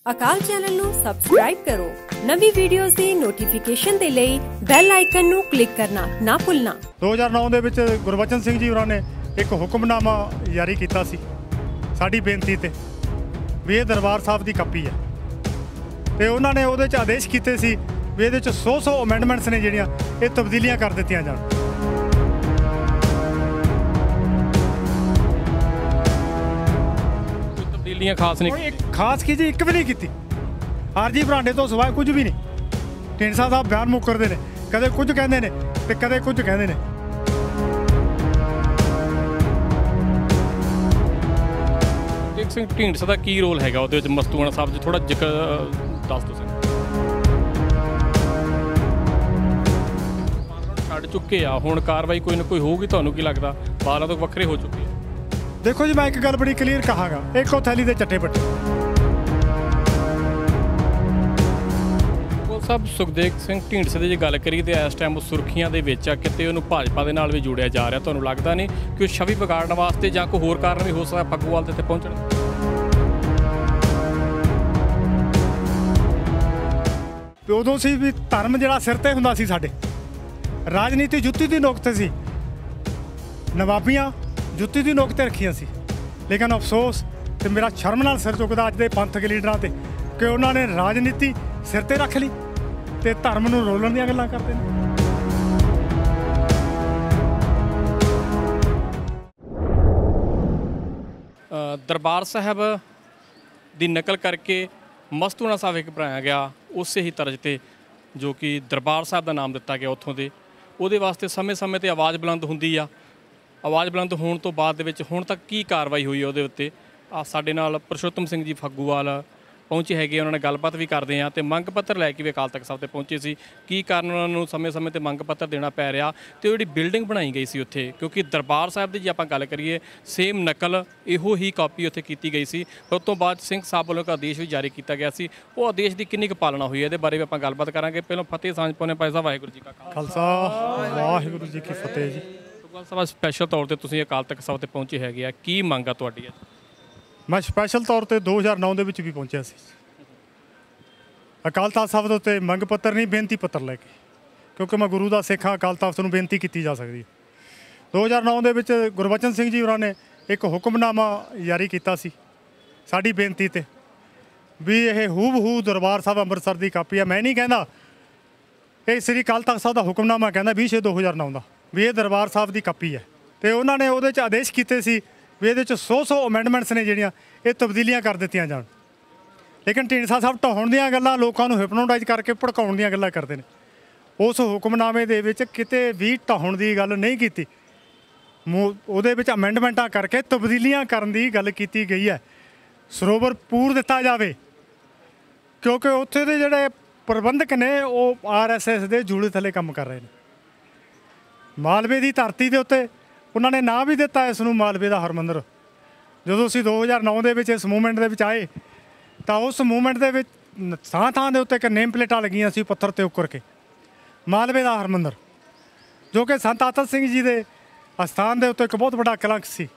ਅਕਾਲ channel ਨੂੰ subscribe ਕਰੋ। ਨਵੀਂ ਵੀਡੀਓਜ਼ ਦੀ ਨੋਟੀਫਿਕੇਸ਼ਨ ਦੇ ਲਈ ਬੈਲ ਆਈਕਨ ਨੂੰ ਕਲਿੱਕ ਕਰਨਾ ਨਾ ਭੁੱਲਣਾ। 2009 ਦੇ ਵਿੱਚ ਗੁਰਬਚਨ ਸਿੰਘ ਜੀ ਹੋਰਾਂ ਨੇ ਇੱਕ ਹੁਕਮਨਾਮਾ ਜਾਰੀ ਕੀਤਾ ਸੀ ਸਾਡੀ ਬੇਨਤੀ ਤੇ ਵੀ ਇਹ ਦਰਬਾਰ ਸਾਹਿਬ ਦੀ ਕਾਪੀ ਹੈ ਤੇ ਉਹਨਾਂ ਨੇ ਉਹਦੇ 'ਚ ਆਦੇਸ਼ ਕੀਤੇ ਸੀ ਵੀ ਇਹਦੇ 'ਚ 100 ਅਮੈਂਡਮੈਂਟਸ ਨੇ ਜਿਹੜੀਆਂ ਇਹ ਤਬਦੀਲੀਆਂ ਕਰ ਦਿੱਤੀਆਂ ਜਾਣ। ਤਬਦੀਲੀਆਂ ਖਾਸ ਨਹੀਂ ਖਾਸ ਕੀ ਜੀ ਇੱਕ ਵੀ ਨਹੀਂ ਕੀਤੀ। ਆਰਜੀ ਬਰਾਂਡੇ ਤੋਂ ਸਿਵਾਏ ਕੁਝ ਵੀ ਨਹੀਂ। ਢੀਂਡਸਾ ਸਾਹਿਬ ਬਿਆਨ ਮੁੱਕਰਦੇ ਨੇ, ਕਦੇ ਕੁਝ ਕਹਿੰਦੇ ਨੇ ਤੇ ਕਦੇ ਕੁਝ ਕਹਿੰਦੇ ਨੇ। ਇੱਕ ਸਿੰਘ ਢੀਂਡਸਾ ਦਾ ਕੀ ਰੋਲ ਹੈਗਾ ਉਹਦੇ ਵਿੱਚ ਮਸਤੂਆਣਾ ਸਾਹਿਬ 'ਚ ਥੋੜਾ ਜ਼ਿਕਰ ਦੱਸ ਦਿਓ। ਛੱਡ ਚੁੱਕੇ ਆ, ਹੁਣ ਕਾਰਵਾਈ ਕੋਈ ਨਾ ਕੋਈ ਹੋਊਗੀ। ਤੁਹਾਨੂੰ ਕੀ ਲੱਗਦਾ ਬਾਹਰਾਂ ਤੋਂ ਵੱਖਰੇ ਹੋ ਚੁੱਕੇ ਆ? ਦੇਖੋ ਜੀ, ਮੈਂ ਇੱਕ ਗੱਲ ਬੜੀ ਕਲੀਅਰ ਕਹਾਂਗਾ, ਇੱਕੋ ਥੈਲੀ ਦੇ ਚੱਟੇ ਬੱਟੇ। ਸਭ ਸੁਖਦੇਵ ਸਿੰਘ ਢੀਂਡਸੇ ਦੀ ਜੇ ਗੱਲ ਕਰੀਏ ਤਾਂ ਇਸ ਟਾਈਮ ਉਹ ਸੁਰਖੀਆਂ ਦੇ ਵਿੱਚ ਆ, ਕਿਤੇ ਉਹਨੂੰ ਭਾਜਪਾ ਦੇ ਨਾਲ ਵੀ ਜੋੜਿਆ ਜਾ ਰਿਹਾ। ਤੁਹਾਨੂੰ ਲੱਗਦਾ ਨਹੀਂ ਕਿ ਉਹ ਛਵੀ ਵਿਗਾੜਨ ਵਾਸਤੇ ਜਾਂ ਕੋਈ ਹੋਰ ਕਾਰਨ ਵੀ ਹੋ ਸਕਦਾ ਫੱਗੂਵਾਲ ਤੇ ਪਹੁੰਚਣ? ਉਦੋਂ ਸੀ ਵੀ ਧਰਮ ਜਿਹੜਾ ਸਿਰ ਤੇ ਹੁੰਦਾ ਸੀ, ਸਾਡੇ ਰਾਜਨੀਤੀ ਜੁੱਤੀ ਦੀ ਨੋਕ ਤੇ ਸੀ, ਨਵਾਬੀਆਂ ਜੁੱਤੀ ਦੀ ਨੋਕ ਤੇ ਰੱਖੀਆਂ ਸੀ। ਲੇਕਿਨ ਅਫਸੋਸ ਤੇ ਮੇਰਾ ਸ਼ਰਮ ਨਾਲ ਸਿਰ ਚੁੱਕਦਾ ਅੱਜ ਦੇ ਪੰਥਕ ਲੀਡਰਾਂ ਤੇ ਕਿ ਉਹਨਾਂ ਨੇ ਰਾਜਨੀਤੀ ਸਿਰ ਤੇ ਰੱਖ ਲਈ ਤੇ ਧਰਮ ਨੂੰ ਰੋਲਣ ਦੀਆਂ ਗੱਲਾਂ ਕਰਦੇ ਨੇ। ਦਰਬਾਰ ਸਾਹਿਬ ਦੀ ਨਕਲ ਕਰਕੇ ਮਸਤੂਆਣਾ ਸਾਹਿਬ ਇੱਕ ਬਣਾਇਆ ਗਿਆ, ਉਸੇ ਹੀ ਤਰਜ਼ ਤੇ ਜੋ ਕਿ ਦਰਬਾਰ ਸਾਹਿਬ ਦਾ ਨਾਮ ਦਿੱਤਾ ਗਿਆ ਉੱਥੋਂ ਦੇ। ਉਹਦੇ ਵਾਸਤੇ ਸਮੇਂ-ਸਮੇਂ 'ਤੇ ਆਵਾਜ਼ ਬੁਲੰਦ ਹੁੰਦੀ ਆ। ਆਵਾਜ਼ ਬੁਲੰਦ ਹੋਣ ਤੋਂ ਬਾਅਦ ਦੇ ਵਿੱਚ ਹੁਣ ਤੱਕ ਕੀ ਕਾਰਵਾਈ ਹੋਈ ਉਹਦੇ ਉੱਤੇ? ਸਾਡੇ ਨਾਲ ਪੁਰਸ਼ੋਤਮ ਸਿੰਘ ਜੀ ਫੱਗੂਵਾਲ ਪਹੁੰਚੇ ਹੈਗੇ, ਉਹਨਾਂ ਨਾਲ ਗੱਲਬਾਤ ਵੀ ਕਰਦੇ ਹਾਂ ਤੇ ਮੰਗ ਪੱਤਰ ਲੈ ਕੇ ਵੀ ਅਕਾਲ ਤਖਤ ਸਾਹਿਬ 'ਤੇ ਪਹੁੰਚੇ ਸੀ। ਕੀ ਕਾਰਨ ਉਹਨਾਂ ਨੂੰ ਸਮੇਂ-ਸਮੇਂ 'ਤੇ ਮੰਗ ਪੱਤਰ ਦੇਣਾ ਪੈ ਰਿਹਾ ਤੇ ਉਹ ਜਿਹੜੀ ਬਿਲਡਿੰਗ ਬਣਾਈ ਗਈ ਸੀ ਉੱਥੇ, ਕਿਉਂਕਿ ਦਰਬਾਰ ਸਾਹਿਬ ਦੀ ਜੇ ਆਪਾਂ ਗੱਲ ਕਰੀਏ ਸੇਮ ਨਕਲ ਇਹੋ ਹੀ ਕਾਪੀ ਉੱਥੇ ਕੀਤੀ ਗਈ ਸੀ। ਉਸ ਤੋਂ ਬਾਅਦ ਸਿੰਘ ਸਾਹਿਬ ਵੱਲੋਂ ਇੱਕ ਆਦੇਸ਼ ਵੀ ਜਾਰੀ ਕੀਤਾ ਗਿਆ ਸੀ। ਉਹ ਆਦੇਸ਼ ਦੀ ਕਿੰਨੀ ਕੁ ਪਾਲਣਾ ਹੋਈ ਹੈ, ਇਹਦੇ ਬਾਰੇ ਵੀ ਆਪਾਂ ਗੱਲਬਾਤ ਕਰਾਂਗੇ। ਪਹਿਲਾਂ ਫਤਿਹ ਸਾਂਝ ਪਾਉਂਦੇ ਭਾਈ ਸਾਹਿਬ। ਵਾਹਿਗੁਰੂ ਜੀ ਕਾ ਖਾਲਸਾ, ਵਾਹਿਗੁਰੂ ਜੀ ਕੀ ਫਤਿਹ ਜੀ। ਸਭਾ ਸਪੈਸ਼ਲ ਤੌਰ ਤੇ ਤੁਸੀਂ ਅਕਾਲ ਤਖਤ ਸਾਹਿਬ 'ਤੇ ਪਹੁੰਚੇ ਹੈਗੇ ਆ, ਕੀ ਮੰਗ ਆ ਤੁਹਾਡੀ? ਮੈਂ ਸਪੈਸ਼ਲ ਤੌਰ ਤੇ 2009 ਦੇ ਵਿੱਚ ਵੀ ਪਹੁੰਚਿਆ ਸੀ ਅਕਾਲ ਤਖਤ ਸਾਹਿਬ ਦੇ ਉੱਤੇ, ਮੰਗ ਪੱਤਰ ਨਹੀਂ ਬੇਨਤੀ ਪੱਤਰ ਲੈ ਕੇ, ਕਿਉਂਕਿ ਮੈਂ ਗੁਰੂ ਦਾ ਸਿੱਖ ਹਾਂ। ਅਕਾਲ ਤਖਤ ਨੂੰ ਬੇਨਤੀ ਕੀਤੀ ਜਾ ਸਕਦੀ ਹੈ। 2009 ਦੇ ਵਿੱਚ ਗੁਰਬਚਨ ਸਿੰਘ ਜੀ ਹੋਰਾਂ ਨੇ ਇੱਕ ਹੁਕਮਨਾਮਾ ਜਾਰੀ ਕੀਤਾ ਸੀ ਸਾਡੀ ਬੇਨਤੀ ਤੇ ਵੀ ਇਹ ਹੂਬਹੂ ਦਰਬਾਰ ਸਾਹਿਬ ਅੰਮ੍ਰਿਤਸਰ ਦੀ ਕਾਪੀ ਹੈ। ਮੈਂ ਨਹੀਂ ਕਹਿੰਦਾ, ਇਹ ਸ੍ਰੀ ਅਕਾਲ ਤਖਤ ਸਾਹਿਬ ਦਾ ਹੁਕਮਨਾਮਾ ਕਹਿੰਦਾ 20/6/2009 ਦਾ ਵੀ ਇਹ ਦਰਬਾਰ ਸਾਹਿਬ ਦੀ ਕਾਪੀ ਹੈ ਤੇ ਉਹਨਾਂ ਨੇ ਉਹਦੇ 'ਚ ਆਦੇਸ਼ ਕੀਤੇ ਸੀ ਵੀ ਇਹਦੇ 'ਚ 100 ਅਮੈਂਡਮੈਂਟਸ ਨੇ ਜਿਹੜੀਆਂ ਇਹ ਤਬਦੀਲੀਆਂ ਕਰ ਦਿੱਤੀਆਂ ਜਾਣ। ਲੇਕਿਨ ਢੀਂਡਸਾ ਸਾਹਿਬ ਢਾਉਣ ਦੀਆਂ ਗੱਲਾਂ, ਲੋਕਾਂ ਨੂੰ ਹਿਪਨੋਟਾਈਜ਼ ਕਰਕੇ ਭੜਕਾਉਣ ਦੀਆਂ ਗੱਲਾਂ ਕਰਦੇ ਨੇ। ਉਸ ਹੁਕਮਨਾਮੇ ਦੇ ਵਿੱਚ ਕਿਤੇ ਵੀ ਢਾਉਣ ਦੀ ਗੱਲ ਨਹੀਂ ਕੀਤੀ। ਉਹਦੇ ਵਿੱਚ ਅਮੈਂਡਮੈਂਟਾਂ ਕਰਕੇ ਤਬਦੀਲੀਆਂ ਕਰਨ ਦੀ ਗੱਲ ਕੀਤੀ ਗਈ ਹੈ। ਸਰੋਵਰ ਪੂਰ ਦਿੱਤਾ ਜਾਵੇ, ਕਿਉਂਕਿ ਉੱਥੇ ਦੇ ਜਿਹੜੇ ਪ੍ਰਬੰਧਕ ਨੇ ਉਹ RSS ਦੇ ਜੂੜੇ ਥੱਲੇ ਕੰਮ ਕਰ ਰਹੇ ਨੇ। ਮਾਲਵੇ ਦੀ ਧਰਤੀ ਦੇ ਉੱਤੇ ਉਹਨਾਂ ਨੇ ਨਾਂ ਵੀ ਦਿੱਤਾ ਇਸ ਨੂੰ ਮਾਲਵੇ ਦਾ ਹਰਮੰਦਰ। ਜਦੋਂ ਅਸੀਂ 2009 ਦੇ ਵਿੱਚ ਇਸ ਮੂਵਮੈਂਟ ਦੇ ਵਿੱਚ ਆਏ ਤਾਂ ਉਸ ਮੂਵਮੈਂਟ ਦੇ ਵਿੱਚ ਥਾਂ ਦੇ ਉੱਤੇ ਇੱਕ ਨੇਮ ਪਲੇਟਾਂ ਲੱਗੀਆਂ ਸੀ ਪੱਥਰ 'ਤੇ ਉੱਕਰ ਕੇ, ਮਾਲਵੇ ਦਾ ਹਰਮੰਦਰ, ਜੋ ਕਿ ਸੰਤ ਆਤਤ ਸਿੰਘ ਜੀ ਦੇ ਅਸਥਾਨ ਦੇ ਉੱਤੇ ਇੱਕ ਬਹੁਤ ਵੱਡਾ ਕਲੰਕ ਸੀ।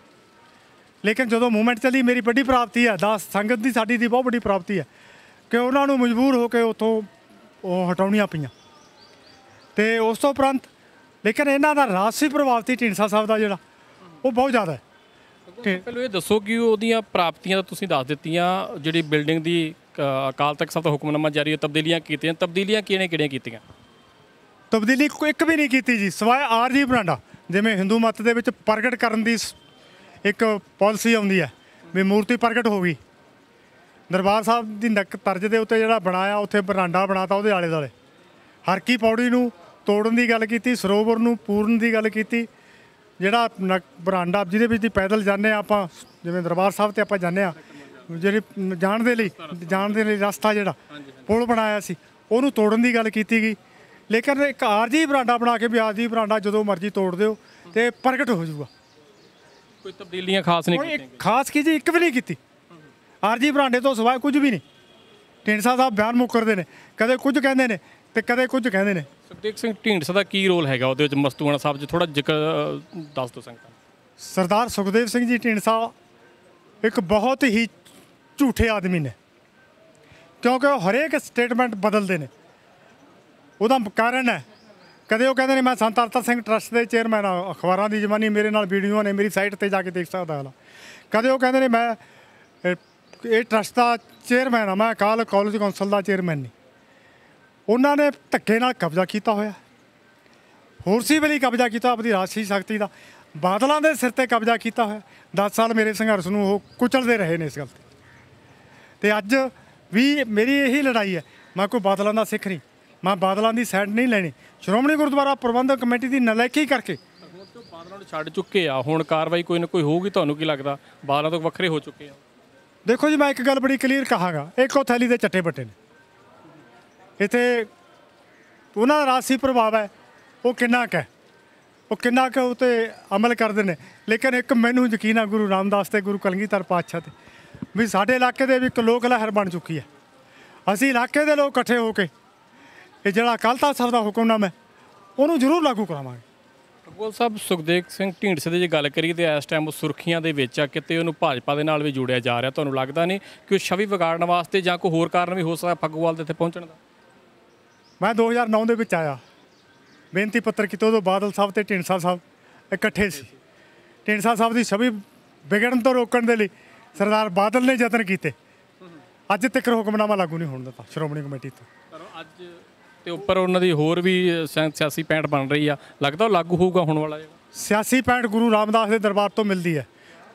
ਲੇਕਿਨ ਜਦੋਂ ਮੂਵਮੈਂਟ ਚੱਲੀ, ਮੇਰੀ ਵੱਡੀ ਪ੍ਰਾਪਤੀ ਹੈ, ਦਾਸ ਸੰਗਤ ਦੀ ਸਾਡੀ ਦੀ ਬਹੁਤ ਵੱਡੀ ਪ੍ਰਾਪਤੀ ਹੈ ਕਿ ਉਹਨਾਂ ਨੂੰ ਮਜਬੂਰ ਹੋ ਕੇ ਉੱਥੋਂ ਉਹ ਹਟਾਉਣੀਆਂ ਪਈਆਂ। ਅਤੇ ਉਸ ਤੋਂ ਉਪਰੰਤ ਲੇਕਿਨ ਇਹਨਾਂ ਦਾ ਰਾਜਸੀ ਪ੍ਰਭਾਵ ਸੀ ਢੀਂਡਸਾ ਸਾਹਿਬ ਦਾ ਜਿਹੜਾ, ਉਹ ਬਹੁਤ ਜ਼ਿਆਦਾ ਹੈ। ਪਹਿਲਾਂ ਇਹ ਦੱਸੋ ਕਿ ਉਹਦੀਆਂ ਪ੍ਰਾਪਤੀਆਂ ਤਾਂ ਤੁਸੀਂ ਦੱਸ ਦਿੱਤੀਆਂ, ਜਿਹੜੀ ਬਿਲਡਿੰਗ ਦੀ ਅਕਾਲ ਤਖਤ ਸਾਹਿਬ ਦਾ ਹੁਕਮਨਾਮਾ ਜਾਰੀ, ਤਬਦੀਲੀਆਂ ਕੀਤੀਆਂ। ਤਬਦੀਲੀਆਂ ਕਿਹੜੀਆਂ ਕੀਤੀਆਂ? ਤਬਦੀਲੀ ਕੋਈ ਇੱਕ ਵੀ ਨਹੀਂ ਕੀਤੀ ਜੀ, ਸਿਵਾਏ ਆਰਜੀ ਬਰਾਂਡਾ। ਜਿਵੇਂ ਹਿੰਦੂ ਮੱਤ ਦੇ ਵਿੱਚ ਪ੍ਰਗਟ ਕਰਨ ਦੀ ਇੱਕ ਪਾਲਿਸੀ ਆਉਂਦੀ ਹੈ ਵੀ ਮੂਰਤੀ ਪ੍ਰਗਟ ਹੋ ਗਈ, ਦਰਬਾਰ ਸਾਹਿਬ ਦੀ ਨਕ ਤਰਜ਼ ਦੇ ਉੱਤੇ ਜਿਹੜਾ ਬਣਾਇਆ, ਉੱਥੇ ਬਰਾਂਡਾ ਬਣਾਤਾ ਉਹਦੇ ਆਲੇ ਦੁਆਲੇ। ਹਰ ਕੀ ਪੌੜੀ ਨੂੰ ਤੋੜਨ ਦੀ ਗੱਲ ਕੀਤੀ, ਸਰੋਵਰ ਨੂੰ ਪੂਰਨ ਦੀ ਗੱਲ ਕੀਤੀ। ਜਿਹੜਾ ਬਰਾਂਡਾ ਜਿਹਦੇ ਵਿੱਚ ਦੀ ਪੈਦਲ ਜਾਂਦੇ ਹਾਂ ਆਪਾਂ, ਜਿਵੇਂ ਦਰਬਾਰ ਸਾਹਿਬ 'ਤੇ ਆਪਾਂ ਜਾਂਦੇ ਹਾਂ, ਜਿਹੜੀ ਜਾਣ ਦੇ ਲਈ ਰਸਤਾ ਜਿਹੜਾ ਪੁਲ ਬਣਾਇਆ ਸੀ, ਉਹਨੂੰ ਤੋੜਨ ਦੀ ਗੱਲ ਕੀਤੀ ਗਈ। ਲੇਕਿਨ ਇੱਕ ਆਰਜੀ ਬਰਾਂਡਾ ਬਣਾ ਕੇ ਵੀ ਆਰਜੀ ਬਰਾਂਡਾ ਜਦੋਂ ਮਰਜ਼ੀ ਤੋੜ ਦਿਓ ਅਤੇ ਪ੍ਰਗਟ ਹੋ ਜਾਊਗਾ। ਕੋਈ ਤਬਦੀਲੀਆਂ ਖਾਸ ਨਹੀਂ ਕੀਤੀਆਂ? ਖਾਸ ਕੀ ਜੀ, ਇੱਕ ਵੀ ਨਹੀਂ ਕੀਤੀ। ਆਰਜੀ ਬਰਾਂਡੇ ਤੋਂ ਸਿਵਾਏ ਕੁਝ ਵੀ ਨਹੀਂ। ਢੀਂਡਸਾ ਸਾਹਿਬ ਬਿਆਨ ਮੁੱਕਰਦੇ ਨੇ, ਕਦੇ ਕੁਝ ਕਹਿੰਦੇ ਨੇ ਤੇ ਕਦੇ ਕੁਝ ਕਹਿੰਦੇ ਨੇ। ਸੁਖਦੇਵ ਸਿੰਘ ਢੀਂਡਸਾ ਦਾ ਕੀ ਰੋਲ ਹੈਗਾ ਉਹਦੇ ਵਿੱਚ ਮਸਤੂਆਣਾ ਸਾਹਿਬ 'ਚ? ਥੋੜਾ ਜ਼ਿਕਰ ਦੱਸ ਦਿਓ ਸੰਗਤਾਂ। ਸਰਦਾਰ ਸੁਖਦੇਵ ਸਿੰਘ ਜੀ ਢੀਂਡਸਾ ਇੱਕ ਬਹੁਤ ਹੀ ਝੂਠੇ ਆਦਮੀ ਨੇ। ਕਿਉਂਕਿ ਉਹ ਹਰੇਕ ਸਟੇਟਮੈਂਟ ਬਦਲਦੇ ਨੇ। ਉਹਦਾ ਕਾਰਨ ਹੈ, ਕਦੇ ਉਹ ਕਹਿੰਦੇ ਨੇ ਮੈਂ ਸੰਤ ਅਰਤਾ ਸਿੰਘ ਟਰੱਸਟ ਦੇ ਚੇਅਰਮੈਨ ਆ, ਅਖਬਾਰਾਂ ਦੀ ਜ਼ਮਾਨੀ ਮੇਰੇ ਨਾਲ ਵੀਡੀਓ ਨੇ, ਮੇਰੀ ਸਾਈਟ 'ਤੇ ਜਾ ਕੇ ਦੇਖ ਸਕਦਾ ਹਾਲਾ। ਕਦੇ ਉਹ ਕਹਿੰਦੇ ਨੇ ਮੈਂ ਇਹ ਟਰੱਸਟ ਦਾ ਚੇਅਰਮੈਨ ਆ, ਮੈਂ ਅਕਾਲ ਕਾਲਜ ਕੌਂਸਲ ਦਾ ਚੇਅਰਮੈਨ ਨਹੀਂ। ਉਹਨਾਂ ਨੇ ਧੱਕੇ ਨਾਲ ਕਬਜ਼ਾ ਕੀਤਾ ਹੋਇਆ, ਹੋਰਸੀ ਵੇਲੇ ਕਬਜ਼ਾ ਕੀਤਾ ਆਪਣੀ ਰਾਜਸੀ ਸ਼ਕਤੀ ਦਾ। ਬਾਦਲਾਂ ਦੇ ਸਿਰ ਤੇ ਕਬਜ਼ਾ ਕੀਤਾ ਹੋਇਆ। 10 ਸਾਲ ਮੇਰੇ ਸੰਘਰਸ਼ ਨੂੰ ਉਹ ਕੁਚਲਦੇ ਰਹੇ ਨੇ ਇਸ ਗੱਲ 'ਤੇ। ਅਤੇ ਅੱਜ ਵੀ ਮੇਰੀ ਇਹੀ ਲੜਾਈ ਹੈ, ਮੈਂ ਕੋਈ ਬਾਦਲਾਂ ਦਾ ਸਿੱਖ ਨਹੀਂ, ਮੈਂ ਬਾਦਲਾਂ ਦੀ ਸਾਈਡ ਨਹੀਂ ਲੈਣੀ। ਸ਼੍ਰੋਮਣੀ ਗੁਰਦੁਆਰਾ ਪ੍ਰਬੰਧਕ ਕਮੇਟੀ ਦੀ ਨਲਾਇਕੀ ਕਰਕੇ ਬਾਦਲਾਂ ਨੂੰ ਛੱਡ ਚੁੱਕੇ ਆ, ਹੁਣ ਕਾਰਵਾਈ ਕੋਈ ਨਾ ਕੋਈ ਹੋਊਗੀ। ਤੁਹਾਨੂੰ ਕੀ ਲੱਗਦਾ ਬਾਦਲਾਂ ਤੋਂ ਵੱਖਰੇ ਹੋ ਚੁੱਕੇ ਆ? ਦੇਖੋ ਜੀ, ਮੈਂ ਇੱਕ ਗੱਲ ਬੜੀ ਕਲੀਅਰ ਕਹਾਂਗਾ, ਇੱਕੋ ਥੈਲੀ ਦੇ ਚੱਟੇ ਬੱਟੇ ਨੇ। ਇੱਥੇ ਉਹਨਾਂ ਦਾ ਰਾਜਸੀ ਪ੍ਰਭਾਵ ਹੈ, ਉਹ ਕਿੰਨਾ ਕੁ ਉਹ 'ਤੇ ਅਮਲ ਕਰਦੇ ਨੇ। ਲੇਕਿਨ ਇੱਕ ਮੈਨੂੰ ਯਕੀਨ ਆ ਗੁਰੂ ਰਾਮਦਾਸ ਤੇ ਗੁਰੂ ਕਲਗੀਧਰ ਪਾਤਸ਼ਾਹ 'ਤੇ, ਵੀ ਸਾਡੇ ਇਲਾਕੇ ਦੇ ਵੀ ਇੱਕ ਲੋਕ ਲਹਿਰ ਬਣ ਚੁੱਕੀ ਹੈ। ਅਸੀਂ ਇਲਾਕੇ ਦੇ ਲੋਕ ਇਕੱਠੇ ਹੋ ਕੇ ਇਹ ਜਿਹੜਾ ਅਕਾਲ ਤਖ਼ਤ ਸਾਹਿਬ ਦਾ ਹੁਕਮਨਾਮਾ ਹੈ ਉਹਨੂੰ ਜ਼ਰੂਰ ਲਾਗੂ ਕਰਾਵਾਂਗੇ। ਭਗਵਲ ਸਾਹਿਬ, ਸੁਖਦੇਵ ਸਿੰਘ ਢੀਂਡਸੇ ਦੀ ਜੇ ਗੱਲ ਕਰੀਏ ਤਾਂ ਇਸ ਟਾਈਮ ਉਹ ਸੁਰਖੀਆਂ ਦੇ ਵਿੱਚ ਆ, ਕਿਤੇ ਉਹਨੂੰ ਭਾਜਪਾ ਦੇ ਨਾਲ ਵੀ ਜੋੜਿਆ ਜਾ ਰਿਹਾ। ਤੁਹਾਨੂੰ ਲੱਗਦਾ ਨਹੀਂ ਕਿ ਉਹ ਛਵੀ ਵਿਗਾੜਨ ਵਾਸਤੇ ਜਾਂ ਕੋਈ ਹੋਰ ਕਾਰਨ ਵੀ ਹੋ ਸਕਦਾ ਫੱਗੂਵਾਲ ਦੇ ਇੱਥੇ ਪਹੁੰਚਣ ਦਾ? ਮੈਂ 2009 ਦੇ ਵਿੱਚ ਆਇਆ, ਬੇਨਤੀ ਪੱਤਰ ਕੀਤੇ, ਉਦੋਂ ਬਾਦਲ ਸਾਹਿਬ ਤੇ ਢੀਂਡਸਾ ਸਾਹਿਬ ਇਕੱਠੇ ਸੀ। ਢੀਂਡਸਾ ਸਾਹਿਬ ਦੀ ਛਵੀ ਵਿਗੜਨ ਤੋਂ ਰੋਕਣ ਦੇ ਲਈ ਸਰਦਾਰ ਬਾਦਲ ਨੇ ਯਤਨ ਕੀਤੇ। ਅੱਜ ਤੱਕ ਹੁਕਮਨਾਮਾ ਲਾਗੂ ਨਹੀਂ ਹੋਣ ਦਿੱਤਾ ਸ਼੍ਰੋਮਣੀ ਕਮੇਟੀ ਤੋਂ। ਪਰ ਅੱਜ ਤੇ ਉੱਪਰ ਉਹਨਾਂ ਦੀ ਹੋਰ ਵੀ ਸਿਆਸੀ ਪੈਂਟ ਬਣ ਰਹੀ ਆ, ਲੱਗਦਾ ਉਹ ਲਾਗੂ ਹੋਊਗਾ ਹੁਣ ਵਾਲਾ? ਸਿਆਸੀ ਪੈਂਟ ਗੁਰੂ ਰਾਮਦਾਸ ਦੇ ਦਰਬਾਰ ਤੋਂ ਮਿਲਦੀ ਹੈ,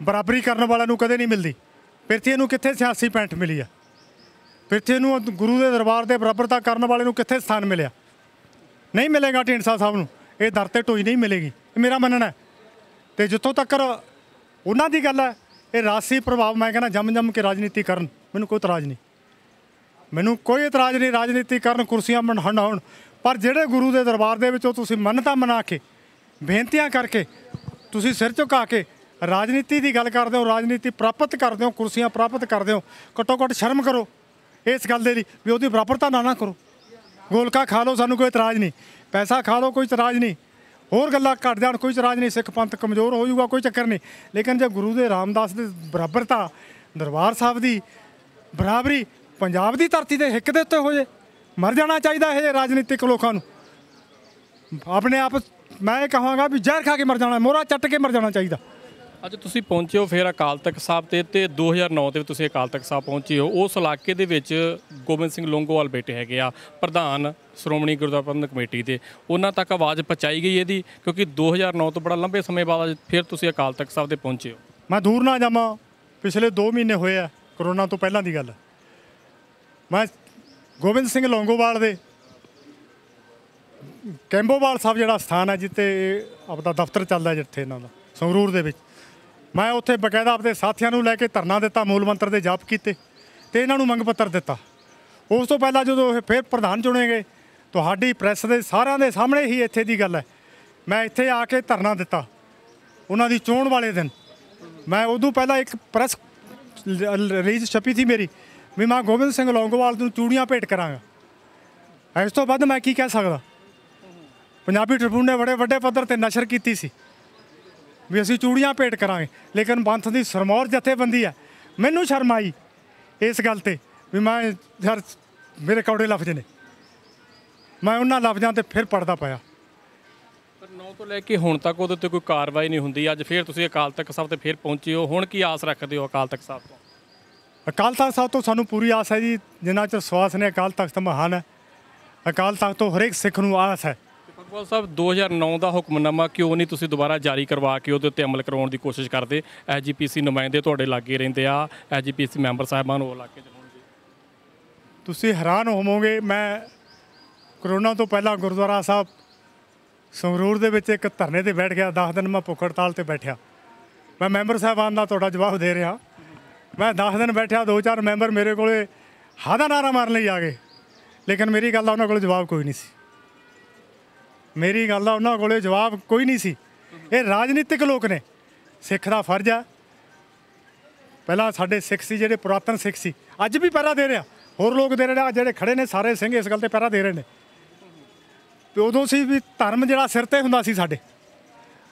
ਬਰਾਬਰੀ ਕਰਨ ਵਾਲਿਆਂ ਨੂੰ ਕਦੇ ਨਹੀਂ ਮਿਲਦੀ। ਪਿਰਥੀ ਨੂੰ ਕਿੱਥੇ ਸਿਆਸੀ ਪੈਂਟ ਮਿਲੀ ਆ? ਪਿਰਥੀ ਨੂੰ ਗੁਰੂ ਦੇ ਦਰਬਾਰ ਦੇ ਬਰਾਬਰਤਾ ਕਰਨ ਵਾਲੇ ਨੂੰ ਕਿੱਥੇ ਸਥਾਨ ਮਿਲਿਆ? ਨਹੀਂ ਮਿਲੇਗਾ ਢੀਂਡਸਾ ਸਾਹਿਬ ਨੂੰ, ਇਹ ਦਰ 'ਤੇ ਢੋਈ ਨਹੀਂ ਮਿਲੇਗੀ, ਇਹ ਮੇਰਾ ਮੰਨਣਾ। ਅਤੇ ਜਿੱਥੋਂ ਤੱਕ ਉਹਨਾਂ ਦੀ ਗੱਲ ਹੈ, ਇਹ ਰਾਜਸੀ ਪ੍ਰਭਾਵ ਮੈਂ ਕਹਿੰਦਾ ਜੰਮ ਕੇ ਰਾਜਨੀਤੀ ਕਰਨ, ਮੈਨੂੰ ਕੋਈ ਇਤਰਾਜ਼ ਨਹੀਂ, ਮੈਨੂੰ ਕੋਈ ਇਤਰਾਜ਼ ਨਹੀਂ। ਰਾਜਨੀਤੀ ਕਰਨ, ਕੁਰਸੀਆਂ ਹੰਡਾਉਣ, ਪਰ ਜਿਹੜੇ ਗੁਰੂ ਦੇ ਦਰਬਾਰ ਦੇ ਵਿੱਚੋਂ ਤੁਸੀਂ ਮੰਨਤਾਂ ਮਨਾ ਕੇ, ਬੇਨਤੀਆਂ ਕਰਕੇ, ਤੁਸੀਂ ਸਿਰ ਝੁਕਾ ਕੇ ਰਾਜਨੀਤੀ ਦੀ ਗੱਲ ਕਰਦੇ ਹੋ, ਰਾਜਨੀਤੀ ਪ੍ਰਾਪਤ ਕਰਦੇ ਹੋ, ਕੁਰਸੀਆਂ ਪ੍ਰਾਪਤ ਕਰਦੇ ਹੋ, ਘੱਟੋ ਘੱਟ ਸ਼ਰਮ ਕਰੋ ਇਸ ਗੱਲ ਦੇ ਲਈ ਵੀ ਉਹਦੀ ਬਰਾਬਰਤਾ ਨਾ ਕਰੋ। ਗੋਲਕਾ ਖਾ ਲਓ, ਸਾਨੂੰ ਕੋਈ ਇਤਰਾਜ਼ ਨਹੀਂ, ਪੈਸਾ ਖਾ ਲਓ, ਕੋਈ ਇਤਰਾਜ਼ ਨਹੀਂ, ਹੋਰ ਗੱਲਾਂ ਘੱਟ ਜਾਣ, ਕੋਈ ਇਤਰਾਜ਼ ਨਹੀਂ, ਸਿੱਖ ਪੰਥ ਕਮਜ਼ੋਰ ਹੋ ਜਾਊਗਾ, ਕੋਈ ਚੱਕਰ ਨਹੀਂ। ਲੇਕਿਨ ਜੇ ਗੁਰੂ ਦੇ ਰਾਮਦਾਸ ਦੀ ਬਰਾਬਰਤਾ, ਦਰਬਾਰ ਸਾਹਿਬ ਦੀ ਬਰਾਬਰੀ ਪੰਜਾਬ ਦੀ ਧਰਤੀ ਦੇ ਹਿੱਕ ਦੇ ਉੱਤੇ ਹੋ ਜੇ, ਮਰ ਜਾਣਾ ਚਾਹੀਦਾ ਇਹ ਰਾਜਨੀਤਿਕ ਲੋਕਾਂ ਨੂੰ। ਆਪਣੇ ਆਪ ਮੈਂ ਇਹ ਕਹਾਂਗਾ ਵੀ ਜ਼ਹਿਰ ਖਾ ਕੇ ਮਰ ਜਾਣਾ, ਮੋਹਰਾ ਚੱਟ ਕੇ ਮਰ ਜਾਣਾ ਚਾਹੀਦਾ। ਅੱਜ ਤੁਸੀਂ ਪਹੁੰਚੇ ਹੋ ਫਿਰ ਅਕਾਲ ਤਖ਼ਤ ਸਾਹਿਬ ਤੇ 2009 ਤੇ ਤੁਸੀਂ ਅਕਾਲ ਤਖ਼ਤ ਸਾਹਿਬ ਪਹੁੰਚੇ ਹੋ। ਉਸ ਇਲਾਕੇ ਦੇ ਵਿੱਚ ਗੋਬਿੰਦ ਸਿੰਘ ਲੌਂਗੋਵਾਲ ਬੈਠੇ ਹੈਗੇ ਆ, ਪ੍ਰਧਾਨ ਸ਼੍ਰੋਮਣੀ ਗੁਰਦੁਆਰਾ ਪ੍ਰਬੰਧਕ ਕਮੇਟੀ ਦੇ। ਉਹਨਾਂ ਤੱਕ ਆਵਾਜ਼ ਪਹੁੰਚਾਈ ਗਈ ਇਹਦੀ, ਕਿਉਂਕਿ 2009 ਤੋਂ ਬੜਾ ਲੰਬੇ ਸਮੇਂ ਬਾਅਦ ਫਿਰ ਤੁਸੀਂ ਅਕਾਲ ਤਖ਼ਤ ਸਾਹਿਬ 'ਤੇ ਪਹੁੰਚੇ ਹੋ। ਮੈਂ ਦੂਰ ਨਾ ਜਾਵਾਂ, ਪਿਛਲੇ 2 ਮਹੀਨੇ ਹੋਏ ਆ, ਕਰੋਨਾ ਤੋਂ ਪਹਿਲਾਂ ਦੀ ਗੱਲ। ਮੈਂ ਗੋਬਿੰਦ ਸਿੰਘ ਲੌਂਗੋਵਾਲ ਦੇ ਕੈਂਬੋਵਾਲ ਸਾਹਿਬ ਜਿਹੜਾ ਸਥਾਨ ਹੈ ਜਿੱਥੇ ਆਪਣਾ ਦਫ਼ਤਰ ਚੱਲਦਾ, ਜਿੱਥੇ ਇਹਨਾਂ ਦਾ ਸੰਗਰੂਰ ਦੇ ਵਿੱਚ, ਮੈਂ ਉੱਥੇ ਬਕਾਇਦਾ ਆਪਣੇ ਸਾਥੀਆਂ ਨੂੰ ਲੈ ਕੇ ਧਰਨਾ ਦਿੱਤਾ, ਮੂਲ ਮੰਤਰ ਦੇ ਜਾਪ ਕੀਤੇ ਅਤੇ ਇਹਨਾਂ ਨੂੰ ਮੰਗ ਪੱਤਰ ਦਿੱਤਾ। ਉਸ ਤੋਂ ਪਹਿਲਾਂ ਜਦੋਂ ਇਹ ਫਿਰ ਪ੍ਰਧਾਨ ਚੁਣੇ ਗਏ, ਤੁਹਾਡੀ ਪ੍ਰੈਸ ਦੇ ਸਾਰਿਆਂ ਦੇ ਸਾਹਮਣੇ ਹੀ ਇੱਥੇ ਦੀ ਗੱਲ ਹੈ, ਮੈਂ ਇੱਥੇ ਆ ਕੇ ਧਰਨਾ ਦਿੱਤਾ ਉਹਨਾਂ ਦੀ ਚੋਣ ਵਾਲੇ ਦਿਨ। ਮੈਂ ਉਦੋਂ ਪਹਿਲਾਂ ਇੱਕ ਪ੍ਰੈਸ ਰਿਲੀਜ਼ ਛਪੀ ਸੀ ਮੇਰੀ ਵੀ ਮੈਂ ਗੋਬਿੰਦ ਸਿੰਘ ਲੌਂਗੋਵਾਲ ਨੂੰ ਚੂੜੀਆਂ ਭੇਟ ਕਰਾਂਗਾ। ਇਸ ਤੋਂ ਵੱਧ ਮੈਂ ਕੀ ਕਹਿ ਸਕਦਾ? ਪੰਜਾਬੀ ਟ੍ਰਿਬਿਊਨ ਨੇ ਬੜੇ ਵੱਡੇ ਪੱਧਰ 'ਤੇ ਨਸ਼ਰ ਕੀਤੀ ਸੀ ਵੀ ਅਸੀਂ ਚੂੜੀਆਂ ਭੇਟ ਕਰਾਂਗੇ, ਲੇਕਿਨ ਪੰਥ ਦੀ ਸਰਮੌਰ ਜਥੇਬੰਦੀ ਹੈ, ਮੈਨੂੰ ਸ਼ਰਮ ਆਈ ਇਸ ਗੱਲ 'ਤੇ ਵੀ ਮੈਂ ਯਾਰ ਮੇਰੇ ਕੌੜੇ ਲਫ਼ਜ਼ ਨੇ, ਮੈਂ ਉਹਨਾਂ ਲਫ਼ਜ਼ਾਂ 'ਤੇ ਫਿਰ ਪੜਦਾ ਪਿਆ। ਪਰ 9 ਤੋਂ ਲੈ ਕੇ ਹੁਣ ਤੱਕ ਉਹਦੇ 'ਤੇ ਕੋਈ ਕਾਰਵਾਈ ਨਹੀਂ ਹੁੰਦੀ। ਅੱਜ ਫਿਰ ਤੁਸੀਂ ਅਕਾਲ ਤਖ਼ਤ ਸਾਹਿਬ 'ਤੇ ਫਿਰ ਪਹੁੰਚੇ ਹੋ, ਹੁਣ ਕੀ ਆਸ ਰੱਖਦੇ ਹੋ ਅਕਾਲ ਤਖ਼ਤ ਸਾਹਿਬ ਤੋਂ? ਅਕਾਲ ਤਖ਼ਤ ਸਾਹਿਬ ਤੋਂ ਸਾਨੂੰ ਪੂਰੀ ਆਸ ਹੈ ਜੀ, ਜਿੰਨਾ ਚਿਰ ਸਵਾਸ ਨੇ ਅਕਾਲ ਤਖ਼ਤ ਮਹਾਨ ਹੈ। ਅਕਾਲ ਤਖ਼ਤ ਤੋਂ ਹਰੇਕ ਸਿੱਖ ਨੂੰ ਆਸ ਹੈ। ਭਗਵਲ ਸਾਹਿਬ, 2009 ਦਾ ਹੁਕਮਨਾਮਾ ਕਿਉਂ ਨਹੀਂ ਤੁਸੀਂ ਦੁਬਾਰਾ ਜਾਰੀ ਕਰਵਾ ਕੇ ਉਹਦੇ ਉੱਤੇ ਅਮਲ ਕਰਵਾਉਣ ਦੀ ਕੋਸ਼ਿਸ਼ ਕਰਦੇ? SGPC ਨੁਮਾਇੰਦੇ ਤੁਹਾਡੇ ਲਾਗੇ ਰਹਿੰਦੇ ਆ, SGPC ਮੈਂਬਰ ਸਾਹਿਬਾਨ ਉਹ ਇਲਾਕੇ 'ਚ ਹੋਣਗੇ। ਤੁਸੀਂ ਹੈਰਾਨ ਹੋਵੋਗੇ, ਮੈਂ ਕਰੋਨਾ ਤੋਂ ਪਹਿਲਾਂ ਗੁਰਦੁਆਰਾ ਸਾਹਿਬ ਸੰਗਰੂਰ ਦੇ ਵਿੱਚ ਇੱਕ ਧਰਨੇ 'ਤੇ ਬੈਠ ਗਿਆ। 10 ਦਿਨ ਮੈਂ ਭੁੱਖ ਹੜਤਾਲ 'ਤੇ ਬੈਠਿਆ। ਮੈਂ ਮੈਂਬਰ ਸਾਹਿਬਾਨ ਦਾ ਤੁਹਾਡਾ ਜਵਾਬ ਦੇ ਰਿਹਾ। ਮੈਂ 10 ਦਿਨ ਬੈਠਿਆ, 2-4 ਮੈਂਬਰ ਮੇਰੇ ਕੋਲ ਹਾਂ ਦਾ ਨਾਰਾ ਮਾਰਨ ਲਈ ਆ ਗਏ, ਲੇਕਿਨ ਮੇਰੀ ਗੱਲ ਦਾ ਉਹਨਾਂ ਕੋਲ ਜਵਾਬ ਕੋਈ ਨਹੀਂ ਸੀ। ਮੇਰੀ ਗੱਲ ਦਾ ਉਹਨਾਂ ਕੋਲ ਜਵਾਬ ਕੋਈ ਨਹੀਂ ਸੀ। ਇਹ ਰਾਜਨੀਤਿਕ ਲੋਕ ਨੇ। ਸਿੱਖ ਦਾ ਫਰਜ਼ ਆ, ਪਹਿਲਾਂ ਸਾਡੇ ਸਿੱਖ ਸੀ ਜਿਹੜੇ ਪੁਰਾਤਨ ਸਿੱਖ ਸੀ, ਅੱਜ ਵੀ ਪਹਿਰਾ ਦੇ ਰਿਹਾ, ਹੋਰ ਲੋਕ ਦੇ ਰਹੇ, ਜਿਹੜੇ ਖੜੇ ਨੇ ਸਾਰੇ ਸਿੰਘ ਇਸ ਗੱਲ 'ਤੇ ਪਹਿਰਾ ਦੇ ਰਹੇ ਨੇ। ਅਤੇ ਉਦੋਂ ਸੀ ਵੀ ਧਰਮ ਜਿਹੜਾ ਸਿਰ 'ਤੇ ਹੁੰਦਾ ਸੀ, ਸਾਡੇ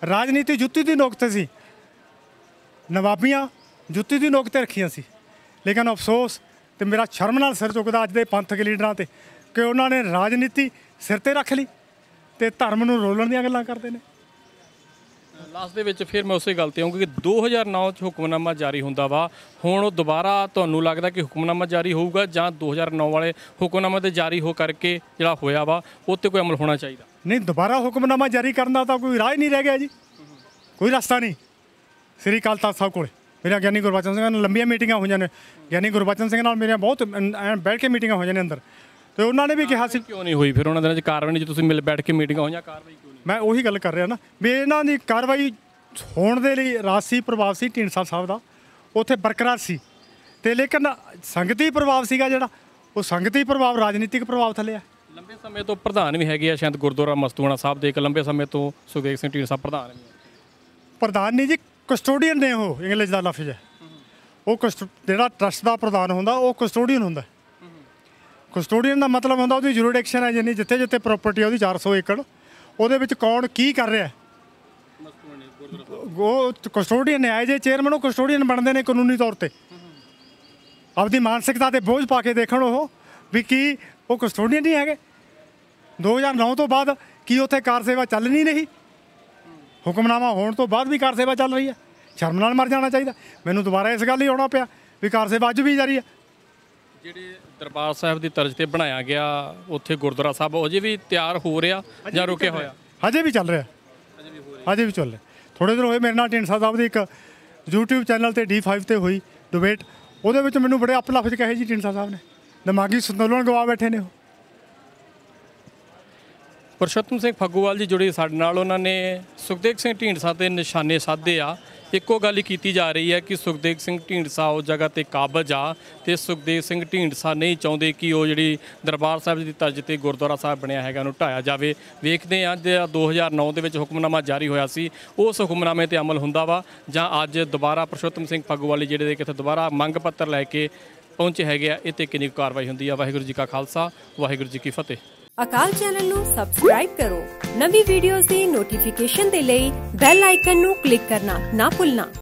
ਰਾਜਨੀਤੀ ਜੁੱਤੀ ਦੀ ਨੋਕ 'ਤੇ ਸੀ, ਨਵਾਬੀਆਂ ਜੁੱਤੀ ਦੀ ਨੋਕ 'ਤੇ ਰੱਖੀਆਂ ਸੀ। ਲੇਕਿਨ ਅਫਸੋਸ ਤੇ ਮੇਰਾ ਸ਼ਰਮ ਨਾਲ ਸਿਰ ਚੁੱਕਦਾ ਅੱਜ ਦੇ ਪੰਥਕ ਲੀਡਰਾਂ ਤੇ ਕਿ ਉਹਨਾਂ ਨੇ ਰਾਜਨੀਤੀ ਸਿਰ ਤੇ ਰੱਖ ਲਈ ਤੇ ਧਰਮ ਨੂੰ ਰੋਲਣ ਦੀਆਂ ਗੱਲਾਂ ਕਰਦੇ ਨੇ। ਲਾਸਟ ਦੇ ਵਿੱਚ ਫਿਰ ਮੈਂ ਉਸੇ ਗੱਲ ਤੇ ਆਉਂਗਾ ਕਿ 2009 'ਚ ਹੁਕਮਨਾਮਾ ਜਾਰੀ ਹੁੰਦਾ ਵਾ, ਹੁਣ ਉਹ ਦੁਬਾਰਾ ਤੁਹਾਨੂੰ ਲੱਗਦਾ ਕਿ ਹੁਕਮਨਾਮਾ ਜਾਰੀ ਹੋਊਗਾ ਜਾਂ 2009 ਵਾਲੇ ਹੁਕਮਨਾਮੇ ਤੇ ਜਾਰੀ ਹੋ ਕਰਕੇ ਜਿਹੜਾ ਹੋਇਆ ਵਾ ਉਹ 'ਤੇ ਕੋਈ ਅਮਲ ਹੋਣਾ ਚਾਹੀਦਾ? ਨਹੀਂ, ਦੁਬਾਰਾ ਹੁਕਮਨਾਮਾ ਜਾਰੀ ਕਰਨ ਦਾ ਤਾਂ ਕੋਈ ਰਾਹ ਹੀ ਨਹੀਂ ਰਹਿ ਗਿਆ ਜੀ, ਕੋਈ ਰਸਤਾ ਨਹੀਂ। ਸ੍ਰੀ ਅਕਾਲ ਤਖ਼ਤ ਸਾਹਿਬ ਕੋਲ ਮੇਰਾ ਗਿਆਨੀ ਗੁਰਬਚਨ ਸਿੰਘ ਨਾਲ ਲੰਬੀਆਂ ਮੀਟਿੰਗਾਂ ਹੋਈਆਂ ਨੇ, ਗਿਆਨੀ ਗੁਰਬਚਨ ਸਿੰਘ ਨਾਲ ਮੇਰੀਆਂ ਬਹੁਤ ਬੈਠ ਕੇ ਮੀਟਿੰਗਾਂ ਹੋਈਆਂ ਨੇ ਅੰਦਰ, ਤੇ ਉਹਨਾਂ ਨੇ ਵੀ ਕਿਹਾ ਸੀ ਕਿਉਂ ਨਹੀਂ ਹੋਈ ਫਿਰ ਉਹਨਾਂ ਦਿਨਾਂ 'ਚ ਕਾਰਵਾਈ ਨਹੀਂ? ਜੇ ਤੁਸੀਂ ਮਿਲ ਬੈਠ ਕੇ ਮੀਟਿੰਗਾਂ ਹੋਈਆਂ, ਕਾਰਵਾਈ ਕਿਉਂ ਨਹੀਂ? ਮੈਂ ਉਹੀ ਗੱਲ ਕਰ ਰਿਹਾ ਨਾ ਵੀ ਇਹਨਾਂ ਦੀ ਕਾਰਵਾਈ ਹੋਣ ਦੇ ਲਈ ਰਾਜਸੀ ਪ੍ਰਭਾਵ ਸੀ ਢੀਂਡਸਾ ਸਾਹਿਬ ਦਾ ਉੱਥੇ ਬਰਕਰਾਰ ਸੀ, ਤੇ ਲੇਕਿਨ ਸੰਗਤੀ ਪ੍ਰਭਾਵ ਸੀਗਾ ਜਿਹੜਾ, ਉਹ ਸੰਗਤੀ ਪ੍ਰਭਾਵ ਰਾਜਨੀਤਿਕ ਪ੍ਰਭਾਵ ਥੱਲੇ ਆ। ਲੰਬੇ ਸਮੇਂ ਤੋਂ ਪ੍ਰਧਾਨ ਵੀ ਹੈਗੇ ਆ ਸ਼ਾਇਦ ਗੁਰਦੁਆਰਾ ਮਸਤੂਆਣਾ ਸਾਹਿਬ ਦੇ, ਇੱਕ ਲੰਬੇ ਸਮੇਂ ਤੋਂ ਸੁਖਦੇਵ ਸਿੰਘ ਢੀਂਡਸਾ ਪ੍ਰਧਾਨ ਵੀ ਪ੍ਰਧਾਨ ਨਹੀਂ ਜੀ, ਕਸਟੋਡੀਅਨ ਨੇ, ਉਹ ਇੰਗਲਿਸ਼ ਦਾ ਲਫ਼ਜ਼ ਹੈ। ਉਹ ਜਿਹੜਾ ਟਰਸਟ ਦਾ ਪ੍ਰਧਾਨ ਹੁੰਦਾ ਉਹ ਕਸਟੋਡੀਅਨ ਹੁੰਦਾ। ਕਸਟੋਡੀਅਨ ਦਾ ਮਤਲਬ ਹੁੰਦਾ ਉਹਦੀ ਜੁਰਿਡਿਕਸ਼ਨ ਹੈ, ਜਿੰਨੀ ਜਿੱਥੇ ਜਿੱਥੇ ਪ੍ਰਾਪਰਟੀ ਉਹਦੀ 400 ਏਕੜ, ਉਹਦੇ ਵਿੱਚ ਕੌਣ ਕੀ ਕਰ ਰਿਹਾ, ਉਹ ਕਸਟੋਡੀਅਨ ਨੇ। ਆਏ ਜੇ ਚੇਅਰਮੈਨ ਉਹ ਕਸਟੋਡੀਅਨ ਬਣਦੇ ਨੇ ਕਾਨੂੰਨੀ ਤੌਰ ਤੇ, ਆਪਦੀ ਮਾਨਸਿਕਤਾ ਤੇ ਬੋਝ ਪਾ ਕੇ ਦੇਖਣ ਉਹ ਵੀ ਕੀ ਉਹ ਕਸਟੋਡੀਅਨ ਨਹੀਂ ਹੈਗੇ। 2009 ਤੋਂ ਬਾਅਦ ਕੀ ਉੱਥੇ ਕਾਰ ਸੇਵਾ ਚੱਲ ਨਹੀਂ ਰਹੀ? ਹੁਕਮਨਾਮਾ ਹੋਣ ਤੋਂ ਬਾਅਦ ਵੀ ਕਾਰ ਸੇਵਾ ਚੱਲ ਰਹੀ ਹੈ। ਸ਼ਰਮ ਨਾਲ ਮਰ ਜਾਣਾ ਚਾਹੀਦਾ। ਮੈਨੂੰ ਦੁਬਾਰਾ ਇਸ ਗੱਲ ਹੀ ਆਉਣਾ ਪਿਆ ਵੀ ਕਾਰ ਸੇਵਾ ਅੱਜ ਵੀ ਜਾਰੀ ਹੈ। ਜਿਹੜੇ ਦਰਬਾਰ ਸਾਹਿਬ ਦੀ ਤਰਜ਼ ਤੇ ਬਣਾਇਆ ਗਿਆ ਉੱਥੇ ਗੁਰਦੁਆਰਾ ਸਾਹਿਬ ਅਜੇ ਵੀ ਤਿਆਰ ਹੋ ਰਿਹਾ ਜਾਂ ਰੁਕਿਆ ਹੋਇਆ? ਹਜੇ ਵੀ ਚੱਲ ਰਿਹਾ, ਹਜੇ ਵੀ ਚੱਲ ਰਿਹਾ। ਥੋੜ੍ਹੇ ਦਿਨ ਹੋਏ ਮੇਰੇ ਨਾਲ ਢੀਂਡਸਾ ਸਾਹਿਬ ਦੀ ਇੱਕ YouTube ਚੈਨਲ ਤੇ D5 ਤੇ ਹੋਈ ਡਿਬੇਟ, ਉਹਦੇ ਵਿੱਚ ਮੈਨੂੰ ਬੜੇ ਅਪਲਫਜ਼ ਕਹੇ ਜੀ ਢੀਂਡਸਾ ਸਾਹਿਬ ਨੇ, ਦਿਮਾਗੀ ਸੰਤੁਲਨ ਗਵਾ ਬੈਠੇ ਨੇ ਉਹ। ਪੁਰਸ਼ੋਤਮ ਸਿੰਘ ਫੱਗੂਵਾਲ ਜੀ ਜੁੜੇ ਸਾਡੇ ਨਾਲ, ਉਹਨਾਂ ਨੇ ਸੁਖਦੇਵ ਸਿੰਘ ਢੀਂਡਸਾ ਤੇ ਨਿਸ਼ਾਨੇ ਸਾਧੇ ਆ। ਇੱਕੋ ਗੱਲ ਹੀ ਕੀਤੀ ਜਾ ਰਹੀ ਹੈ ਕਿ ਸੁਖਦੇਵ ਸਿੰਘ ਢੀਂਡਸਾ ਉਸ ਜਗ੍ਹਾ ਤੇ ਕਾਬਜ਼ ਆ ਤੇ ਸੁਖਦੇਵ ਸਿੰਘ ਢੀਂਡਸਾ ਨਹੀਂ ਚਾਹੁੰਦੇ ਕਿ ਉਹ ਜਿਹੜੀ ਦਰਬਾਰ ਸਾਹਿਬ ਦੀ ਤਰਜ਼ ਤੇ ਗੁਰਦੁਆਰਾ ਸਾਹਿਬ ਬਣਿਆ ਹੈਗਾ ਉਹਨੂੰ ਢਾਇਆ ਜਾਵੇ। ਵੇਖਦੇ ਹਾਂ ਜੇ 2009 ਦੇ ਵਿੱਚ ਹੁਕਮਨਾਮਾ ਜਾਰੀ ਹੋਇਆ ਸੀ ਉਸ ਹੁਕਮਨਾਮੇ ਤੇ ਅਮਲ ਹੁੰਦਾ ਵਾ ਜਾਂ ਅੱਜ ਦੁਬਾਰਾ ਪੁਰਸ਼ੋਤਮ ਸਿੰਘ ਫੱਗੂਵਾਲ ਜਿਹੜੇ ਕਿਤੇ ਦੁਬਾਰਾ ਮੰਗ ਪੱਤਰ ਲੈ ਕੇ ਪਹੁੰਚੇ ਹੈਗੇ ਆ, ਇਹ 'ਤੇ ਕਿੰਨੀ ਕਾਰਵਾਈ ਹੁੰਦੀ ਆ। ਵਾਹਿਗੁਰੂ ਜੀ ਕਾ ਖਾਲਸਾ, ਵਾਹਿਗੁਰੂ ਜੀ ਕੀ ਫਤਿਹ। ਅਕਾਲ ਚੈਨਲ ਨੂੰ ਸਬਸਕ੍ਰਾਈਬ ਕਰੋ। ਨਵੀਂ ਵੀਡੀਓਜ਼ ਦੀ ਨੋਟੀਫਿਕੇਸ਼ਨ ਦੇ ਲਈ ਬੈਲ ਆਈਕਨ ਨੂੰ ਕਲਿੱਕ ਕਰਨਾ ਨਾ ਭੁੱਲਣਾ।